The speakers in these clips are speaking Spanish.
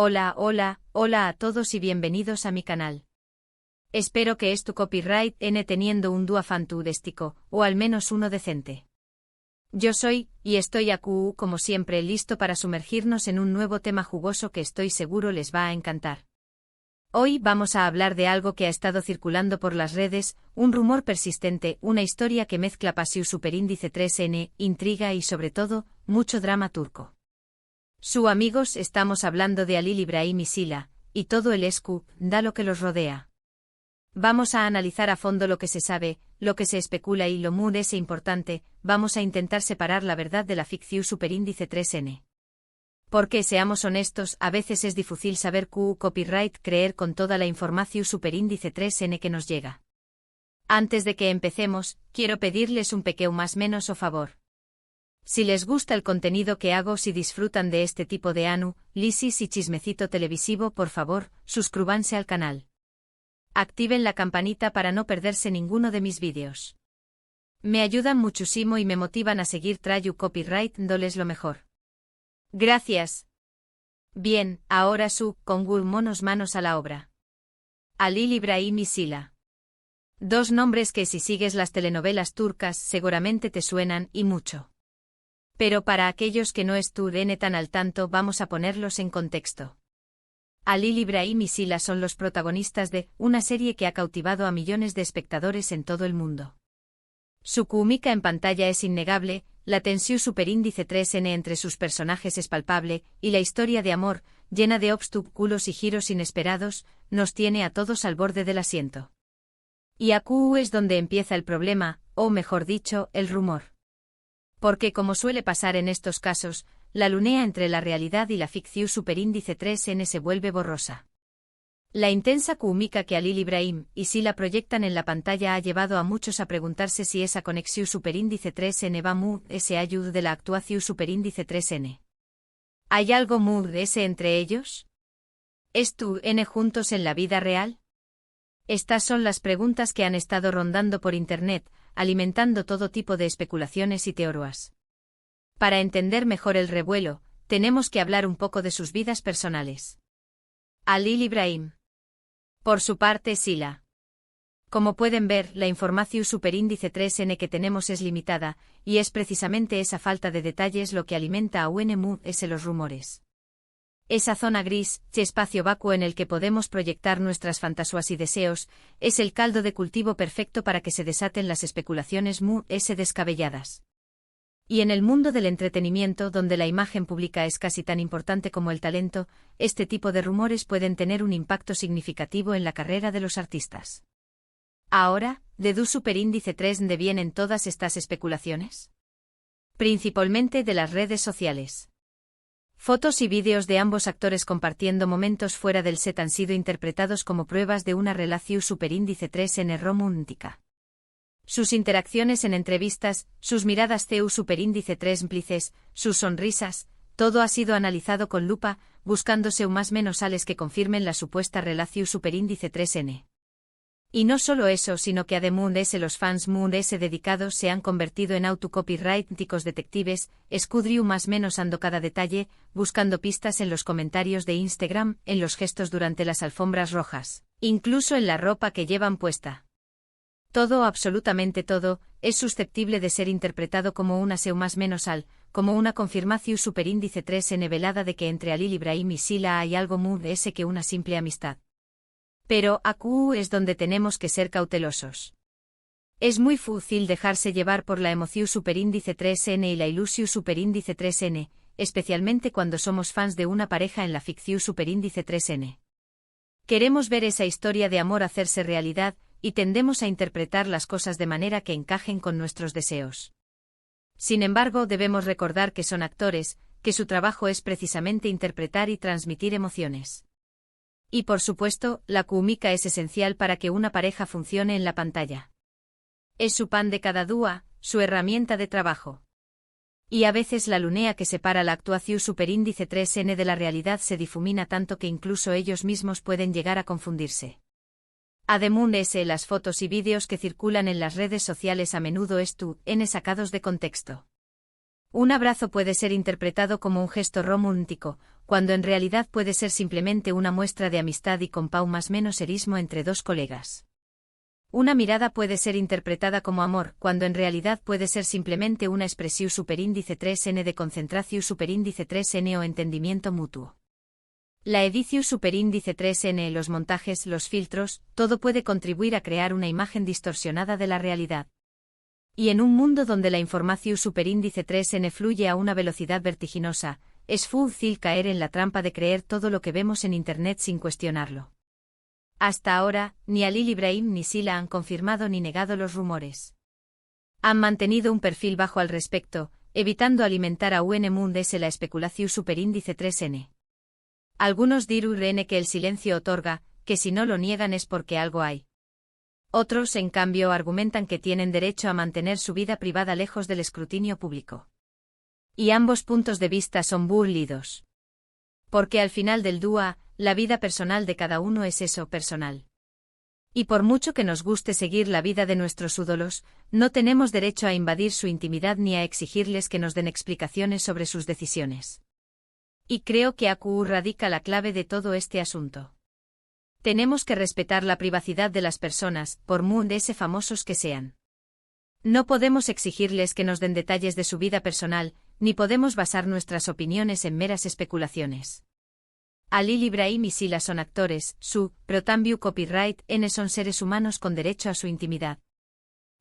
Hola a todos y bienvenidos a mi canal. Espero que tu copyright N teniendo un dúo fantástico, o al menos uno decente. Yo soy, y estoy aquí como siempre listo para sumergirnos en un nuevo tema jugoso que estoy seguro les va a encantar. Hoy vamos a hablar de algo que ha estado circulando por las redes, un rumor persistente, una historia que mezcla pasión superíndice 3N, intriga y sobre todo, mucho drama turco. Amigos, estamos hablando de Halil İbrahim y Sila, y todo el escándalo que los rodea. Vamos a analizar a fondo lo que se sabe, lo que se especula y lo muy importante, vamos a intentar separar la verdad de la ficción superíndice 3N. Porque, seamos honestos, a veces es difícil saber copyright creer con toda la información superíndice 3N que nos llega. Antes de que empecemos, quiero pedirles un pequeño más menos o favor. Si les gusta el contenido que hago, si disfrutan de este tipo de lisis y chismecito televisivo, por favor, suscríbanse al canal. Activen la campanita para no perderse ninguno de mis vídeos. Me ayudan muchísimo y me motivan a seguir trayendo copyright dándoles lo mejor. Gracias. Bien, ahora con manos a la obra. Halil İbrahim y Sila. Dos nombres que si sigues las telenovelas turcas seguramente te suenan y mucho. Pero para aquellos que no estén tan al tanto vamos a ponerlos en contexto. Halil İbrahim y Sila son los protagonistas de una serie que ha cautivado a millones de espectadores en todo el mundo. Su química en pantalla es innegable, la tensión superíndice 3N entre sus personajes es palpable, y la historia de amor, llena de obstáculos y giros inesperados, nos tiene a todos al borde del asiento. Y aquí es donde empieza el problema, o mejor dicho, el rumor. Porque como suele pasar en estos casos, la línea entre la realidad y la ficción superíndice 3N se vuelve borrosa. La intensa química que Halil İbrahim y Sila proyectan en la pantalla ha llevado a muchos a preguntarse si esa conexión superíndice 3N va muy ese ayuda de la actuación superíndice 3N. ¿Hay algo muy ese entre ellos? ¿Están juntos en la vida real? Estas son las preguntas que han estado rondando por internet, alimentando todo tipo de especulaciones y teorías. Para entender mejor el revuelo, tenemos que hablar un poco de sus vidas personales. Halil İbrahim. Por su parte, Sila. Como pueden ver, la información superíndice 3N que tenemos es limitada, y es precisamente esa falta de detalles lo que alimenta a los rumores. Esa zona gris, espacio vacuo en el que podemos proyectar nuestras fantasías y deseos, es el caldo de cultivo perfecto para que se desaten las especulaciones descabelladas. Y en el mundo del entretenimiento, donde la imagen pública es casi tan importante como el talento, este tipo de rumores pueden tener un impacto significativo en la carrera de los artistas. Ahora, ¿de dónde superíndice 3N vienen todas estas especulaciones? Principalmente de las redes sociales. Fotos y vídeos de ambos actores compartiendo momentos fuera del set han sido interpretados como pruebas de una relación superíndice 3N romántica. Sus interacciones en entrevistas, sus miradas superíndice 3 sus sonrisas, todo ha sido analizado con lupa, buscándose más menos sales que confirmen la supuesta relación superíndice 3N. Y no solo eso, sino que además los fans dedicados se han convertido en autocopyrighticos detectives, escudriu más menos ando cada detalle, buscando pistas en los comentarios de Instagram, en los gestos durante las alfombras rojas, incluso en la ropa que llevan puesta. Todo, absolutamente todo, es susceptible de ser interpretado como una más menos como una confirmación superíndice 3N velada de que entre Halil İbrahim y Sila hay algo más que una simple amistad. Pero aquí es donde tenemos que ser cautelosos. Es muy fácil dejarse llevar por la emoción superíndice 3N y la ilusión superíndice 3N, especialmente cuando somos fans de una pareja en la ficción superíndice 3N. Queremos ver esa historia de amor hacerse realidad, y tendemos a interpretar las cosas de manera que encajen con nuestros deseos. Sin embargo, debemos recordar que son actores, que su trabajo es precisamente interpretar y transmitir emociones. Y por supuesto, la química es esencial para que una pareja funcione en la pantalla. Es su pan de cada día, su herramienta de trabajo. Y a veces la línea que separa la actuación superíndice 3N de la realidad se difumina tanto que incluso ellos mismos pueden llegar a confundirse. Además, las fotos y vídeos que circulan en las redes sociales a menudo están sacados de contexto. Un abrazo puede ser interpretado como un gesto romántico, cuando en realidad puede ser simplemente una muestra de amistad y con más menos erismo entre dos colegas. Una mirada puede ser interpretada como amor, cuando en realidad puede ser simplemente una expresión superíndice 3n de concentración superíndice 3n o entendimiento mutuo. La edición superíndice 3n, los montajes, los filtros, todo puede contribuir a crear una imagen distorsionada de la realidad. Y en un mundo donde la información superíndice 3n fluye a una velocidad vertiginosa, es fácil caer en la trampa de creer todo lo que vemos en Internet sin cuestionarlo. Hasta ahora, ni Ali Ibrahim ni Sila han confirmado ni negado los rumores. Han mantenido un perfil bajo al respecto, evitando alimentar a UNMUNDES la especulación superíndice 3n. Algunos dirán que el silencio otorga, que si no lo niegan es porque algo hay. Otros, en cambio, argumentan que tienen derecho a mantener su vida privada lejos del escrutinio público. Y ambos puntos de vista son válidos. Porque al final del día, la vida personal de cada uno es eso, personal. Y por mucho que nos guste seguir la vida de nuestros ídolos, no tenemos derecho a invadir su intimidad ni a exigirles que nos den explicaciones sobre sus decisiones. Y creo que aquí radica la clave de todo este asunto. Tenemos que respetar la privacidad de las personas, por muy famosos que sean. No podemos exigirles que nos den detalles de su vida personal, ni podemos basar nuestras opiniones en meras especulaciones. Ali Ibrahim y Sila son actores, pero también copyright N son seres humanos con derecho a su intimidad.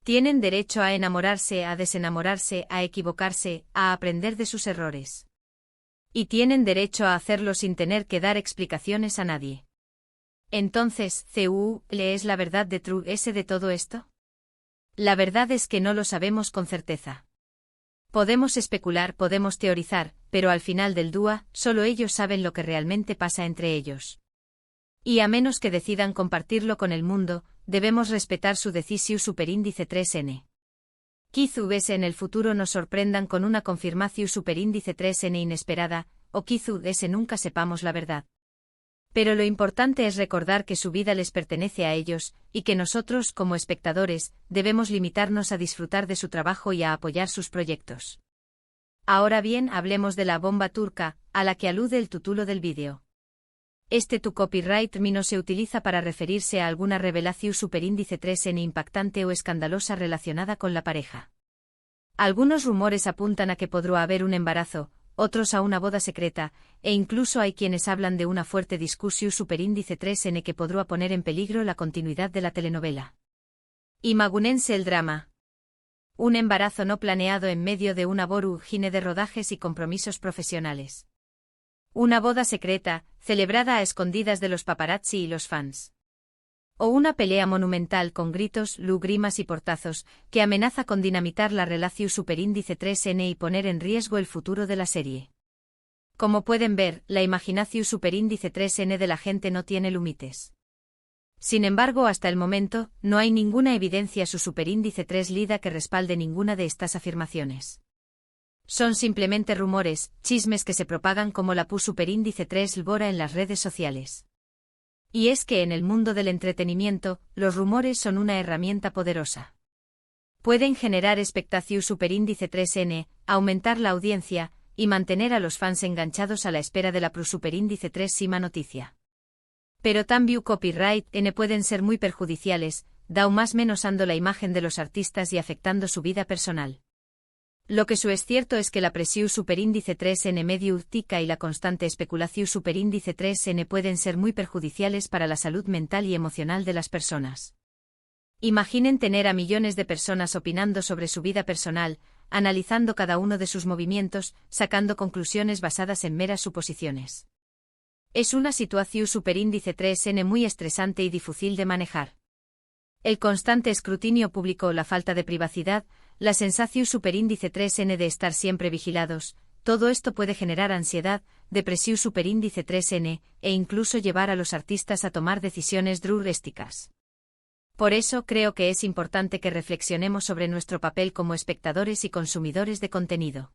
Tienen derecho a enamorarse, a desenamorarse, a equivocarse, a aprender de sus errores. Y tienen derecho a hacerlo sin tener que dar explicaciones a nadie. Entonces, ¿le es la verdad de True S de todo esto? La verdad es que no lo sabemos con certeza. Podemos especular, podemos teorizar, pero al final del día, solo ellos saben lo que realmente pasa entre ellos. Y a menos que decidan compartirlo con el mundo, debemos respetar su decisión superíndice 3n. Quizás en el futuro nos sorprendan con una confirmación superíndice 3n inesperada, o quizás nunca sepamos la verdad. Pero lo importante es recordar que su vida les pertenece a ellos, y que nosotros, como espectadores, debemos limitarnos a disfrutar de su trabajo y a apoyar sus proyectos. Ahora bien, hablemos de la bomba turca, a la que alude el título del vídeo. Tu copyright no se utiliza para referirse a alguna revelación superíndice 3n impactante o escandalosa relacionada con la pareja. Algunos rumores apuntan a que podrá haber un embarazo, otros a una boda secreta, e incluso hay quienes hablan de una fuerte discusión superíndice 3n que podrá poner en peligro la continuidad de la telenovela. Imagúnense el drama. Un embarazo no planeado en medio de una vorágine de rodajes y compromisos profesionales. Una boda secreta, celebrada a escondidas de los paparazzi y los fans. O una pelea monumental con gritos, lágrimas y portazos, que amenaza con dinamitar la relación superíndice 3n y poner en riesgo el futuro de la serie. Como pueden ver, la imaginación superíndice 3n de la gente no tiene límites. Sin embargo, hasta el momento, no hay ninguna evidencia su superíndice 3 lida que respalde ninguna de estas afirmaciones. Son simplemente rumores, chismes que se propagan como la superíndice 3 lbora en las redes sociales. Y es que en el mundo del entretenimiento, los rumores son una herramienta poderosa. Pueden generar expectación superíndice 3n, aumentar la audiencia, y mantener a los fans enganchados a la espera de la superíndice 3 sima noticia. Pero también copyright N pueden ser muy perjudiciales, más menosando la imagen de los artistas y afectando su vida personal. Lo que es cierto es que la presión superíndice 3n medio urtica y la constante especulación superíndice 3n pueden ser muy perjudiciales para la salud mental y emocional de las personas. Imaginen tener a millones de personas opinando sobre su vida personal, analizando cada uno de sus movimientos, sacando conclusiones basadas en meras suposiciones. Es una situación superíndice 3n muy estresante y difícil de manejar. El constante escrutinio público, la falta de privacidad, la sensación superíndice 3n de estar siempre vigilados, todo esto puede generar ansiedad, depresión superíndice 3n, e incluso llevar a los artistas a tomar decisiones drásticas. Por eso creo que es importante que reflexionemos sobre nuestro papel como espectadores y consumidores de contenido.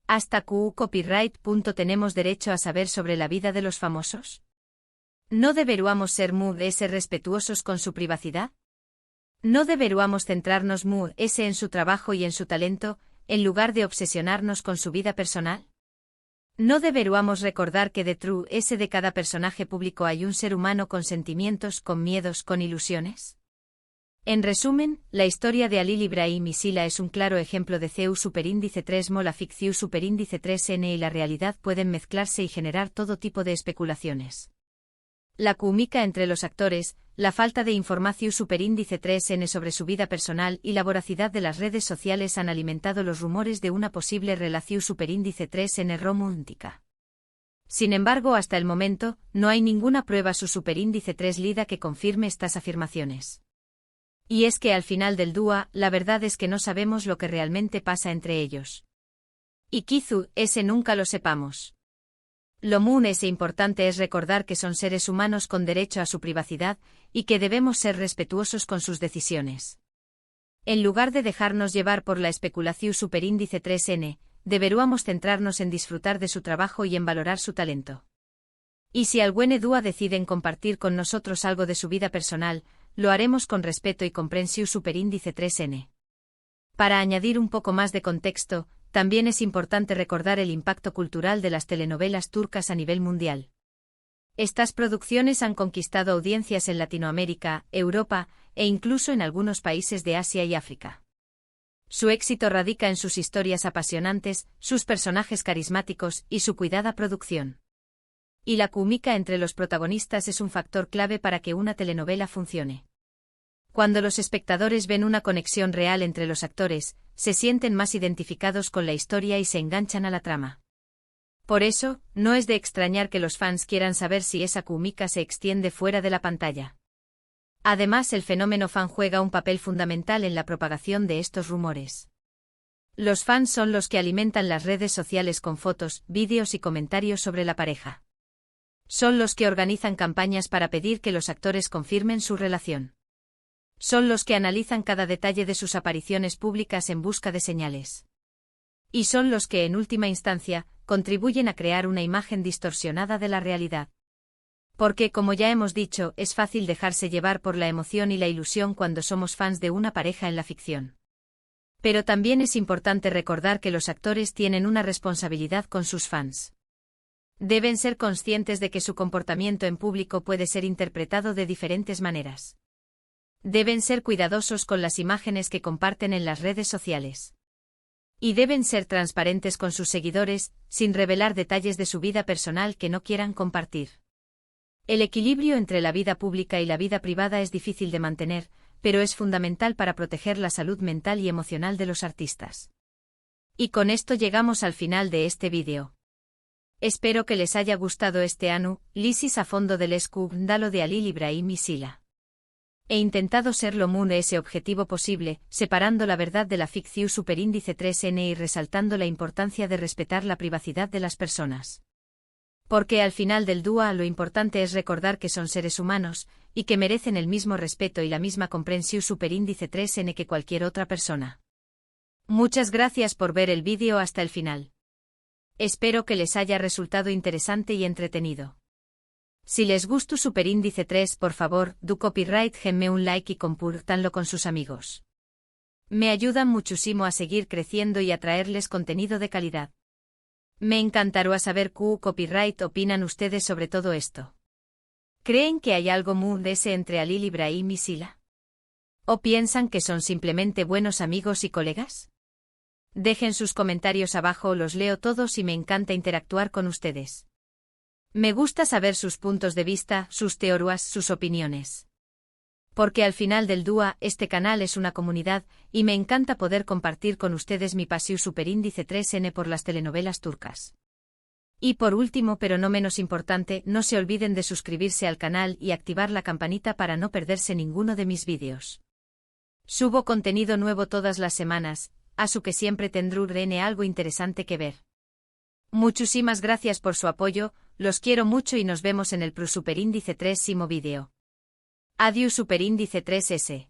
¿Hasta copyright tenemos derecho a saber sobre la vida de los famosos? ¿No deberíamos ser respetuosos con su privacidad? ¿No deberíamos centrarnos en su trabajo y en su talento, en lugar de obsesionarnos con su vida personal? ¿No deberíamos recordar que detrás de cada personaje público hay un ser humano con sentimientos, con miedos, con ilusiones? En resumen, la historia de Halil Ibrahim y Sila es un claro ejemplo de CEU superíndice 3 mo. La ficción superíndice 3N y la realidad pueden mezclarse y generar todo tipo de especulaciones. La química entre los actores, la falta de información superíndice 3N sobre su vida personal y la voracidad de las redes sociales han alimentado los rumores de una posible relación superíndice 3N romántica. Sin embargo, hasta el momento, no hay ninguna prueba su superíndice 3 lida que confirme estas afirmaciones. Y es que al final del dúo, la verdad es que no sabemos lo que realmente pasa entre ellos. Y quizá ese nunca lo sepamos. Lo muy importante es recordar que son seres humanos con derecho a su privacidad y que debemos ser respetuosos con sus decisiones. En lugar de dejarnos llevar por la especulación superíndice 3N, deberíamos centrarnos en disfrutar de su trabajo y en valorar su talento. Y si algún dúo deciden compartir con nosotros algo de su vida personal, lo haremos con respeto y comprensión superíndice 3N. Para añadir un poco más de contexto, también es importante recordar el impacto cultural de las telenovelas turcas a nivel mundial. Estas producciones han conquistado audiencias en Latinoamérica, Europa, e incluso en algunos países de Asia y África. Su éxito radica en sus historias apasionantes, sus personajes carismáticos y su cuidada producción. Y la química entre los protagonistas es un factor clave para que una telenovela funcione. Cuando los espectadores ven una conexión real entre los actores, se sienten más identificados con la historia y se enganchan a la trama. Por eso, no es de extrañar que los fans quieran saber si esa química se extiende fuera de la pantalla. Además, el fenómeno fan juega un papel fundamental en la propagación de estos rumores. Los fans son los que alimentan las redes sociales con fotos, vídeos y comentarios sobre la pareja. Son los que organizan campañas para pedir que los actores confirmen su relación. Son los que analizan cada detalle de sus apariciones públicas en busca de señales. Y son los que, en última instancia, contribuyen a crear una imagen distorsionada de la realidad. Porque, como ya hemos dicho, es fácil dejarse llevar por la emoción y la ilusión cuando somos fans de una pareja en la ficción. Pero también es importante recordar que los actores tienen una responsabilidad con sus fans. Deben ser conscientes de que su comportamiento en público puede ser interpretado de diferentes maneras. Deben ser cuidadosos con las imágenes que comparten en las redes sociales. Y deben ser transparentes con sus seguidores, sin revelar detalles de su vida personal que no quieran compartir. El equilibrio entre la vida pública y la vida privada es difícil de mantener, pero es fundamental para proteger la salud mental y emocional de los artistas. Y con esto llegamos al final de este vídeo. Espero que les haya gustado este análisis a fondo del escándalo de Halil Ibrahim y Sila. He intentado ser lo más ese objetivo posible, separando la verdad de la ficción superíndice 3N y resaltando la importancia de respetar la privacidad de las personas. Porque al final del dúo lo importante es recordar que son seres humanos, y que merecen el mismo respeto y la misma comprensión superíndice 3N que cualquier otra persona. Muchas gracias por ver el vídeo hasta el final. Espero que les haya resultado interesante y entretenido. Si les gustó superíndice 3, por favor, do copyright, denme un like y compártanlo con sus amigos. Me ayudan muchísimo a seguir creciendo y a traerles contenido de calidad. Me encantaría saber qué copyright opinan ustedes sobre todo esto. ¿Creen que hay algo muy de ese entre Halil Ibrahim y Sila? ¿O piensan que son simplemente buenos amigos y colegas? Dejen sus comentarios abajo, los leo todos y me encanta interactuar con ustedes. Me gusta saber sus puntos de vista, sus teorías, sus opiniones. Porque al final del dúo, este canal es una comunidad, y me encanta poder compartir con ustedes mi pasión superíndice 3N por las telenovelas turcas. Y por último, pero no menos importante, no se olviden de suscribirse al canal y activar la campanita para no perderse ninguno de mis vídeos. Subo contenido nuevo todas las semanas, así que siempre tendrán algo interesante que ver. Muchísimas gracias por su apoyo, los quiero mucho y nos vemos en el superíndice 3 vídeo. Adiós superíndice 3S.